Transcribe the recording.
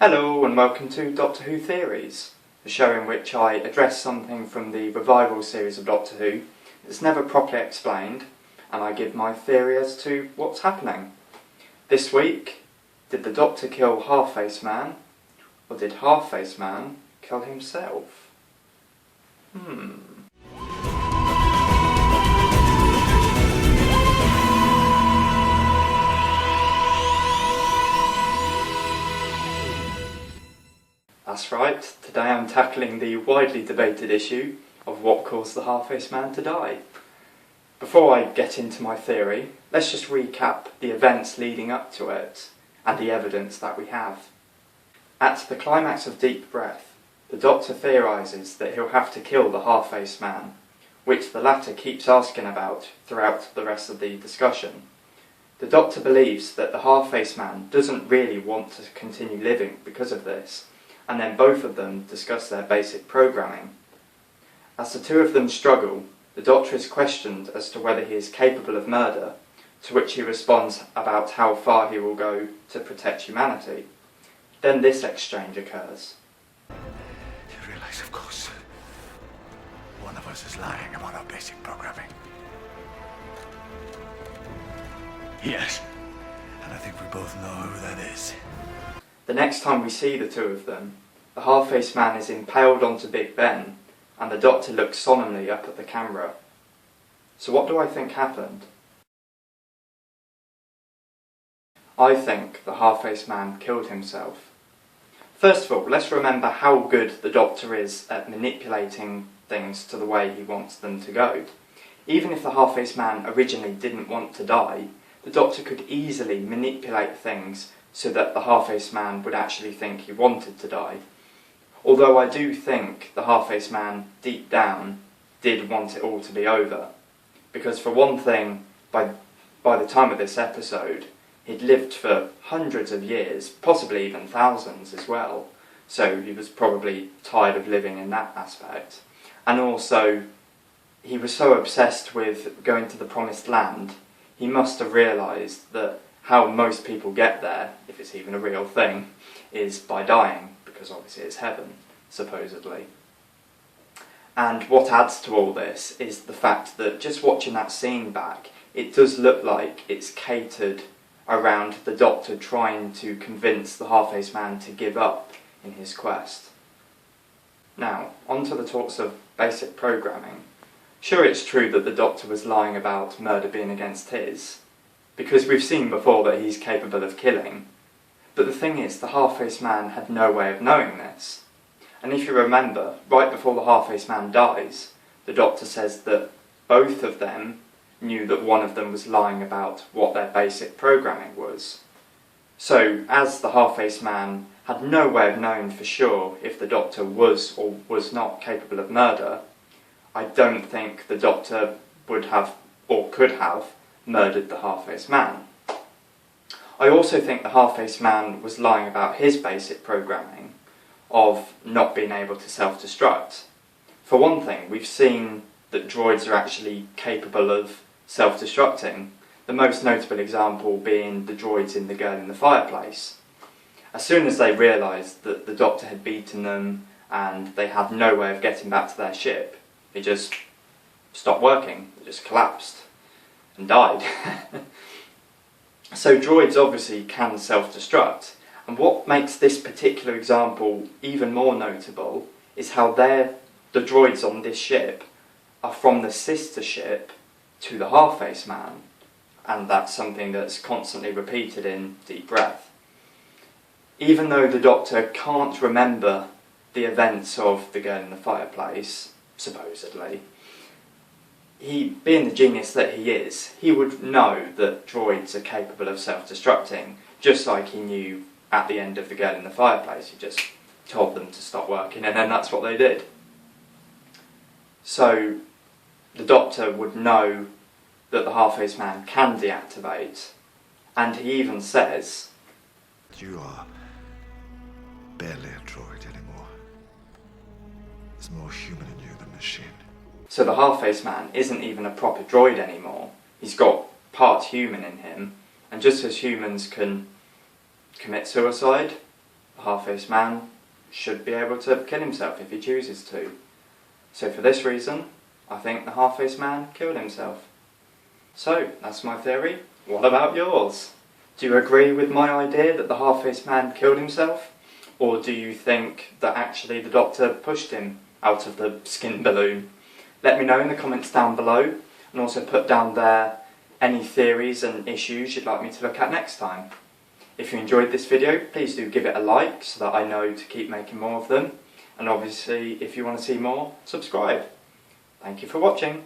Hello and welcome to Doctor Who Theories, the show in which I address something from the revival series of Doctor Who that's never properly explained, and I give my theory as to what's happening. This week, did the Doctor kill Half-Face Man, or did Half-Face Man kill himself? That's right, today I'm tackling the widely debated issue of what caused the Half-Face Man to die. Before I get into my theory, let's just recap the events leading up to it and the evidence that we have. At the climax of Deep Breath, the Doctor theorises that he'll have to kill the Half-Face Man, which the latter keeps asking about throughout the rest of the discussion. The Doctor believes that the Half-Face Man doesn't really want to continue living because of this, and then both of them discuss their basic programming. As the two of them struggle, the Doctor is questioned as to whether he is capable of murder, to which he responds about how far he will go to protect humanity. Then this exchange occurs. You realise, of course, one of us is lying about our basic programming. Yes, and I think we both know who that is. The next time we see the two of them, the Half-Face Man is impaled onto Big Ben, and the Doctor looks solemnly up at the camera. So what do I think happened? I think the Half-Face Man killed himself. First of all, let's remember how good the Doctor is at manipulating things to the way he wants them to go. Even if the Half-Face Man originally didn't want to die, the Doctor could easily manipulate things so that the Half-Face Man would actually think he wanted to die. Although I do think the Half-Face Man, deep down, did want it all to be over. Because for one thing, by the time of this episode, he'd lived for hundreds of years, possibly even thousands as well, so he was probably tired of living in that aspect. And also, he was so obsessed with going to the Promised Land, he must have realised that how most people get there, if it's even a real thing, is by dying, because obviously it's heaven, supposedly. And what adds to all this is the fact that just watching that scene back, it does look like it's catered around the Doctor trying to convince the Half-Face Man to give up in his quest. Now, on to the talks of basic programming. Sure, it's true that the Doctor was lying about murder being against his, because we've seen before that he's capable of killing. But the thing is, the Half-Face Man had no way of knowing this. And if you remember, right before the Half-Face Man dies, the Doctor says that both of them knew that one of them was lying about what their basic programming was. So, as the Half-Face Man had no way of knowing for sure if the Doctor was or was not capable of murder, I don't think the Doctor would have, or could have, murdered the Half-Face Man. I also think the Half-Face Man was lying about his basic programming of not being able to self-destruct. For one thing, we've seen that droids are actually capable of self-destructing, the most notable example being the droids in The Girl in the Fireplace. As soon as they realised that the Doctor had beaten them and they had no way of getting back to their ship, they just stopped working, they just collapsed and died. So droids obviously can self-destruct, and what makes this particular example even more notable is how the droids on this ship are from the sister ship to the Half-Face Man, and that's something that's constantly repeated in Deep Breath. Even though the Doctor can't remember the events of The Girl in the Fireplace, supposedly, he, being the genius that he is, he would know that droids are capable of self-destructing, just like he knew at the end of The Girl in the Fireplace. He just told them to stop working, and then that's what they did. So, the Doctor would know that the Half-Face Man can deactivate, and he even says, You are barely a droid anymore. There's more human in you than machine. So the Half-Face Man isn't even a proper droid anymore. He's got part human in him, and just as humans can commit suicide, a half-faced man should be able to kill himself if he chooses to. So for this reason, I think the half-faced man killed himself. So, that's my theory. What about yours? Do you agree with my idea that the half-faced man killed himself? Or do you think that actually the doctor pushed him out of the skin balloon? Let me know in the comments down below, and also put down there any theories and issues you'd like me to look at next time. If you enjoyed this video, please do give it a like so that I know to keep making more of them. And obviously, if you want to see more, subscribe. Thank you for watching.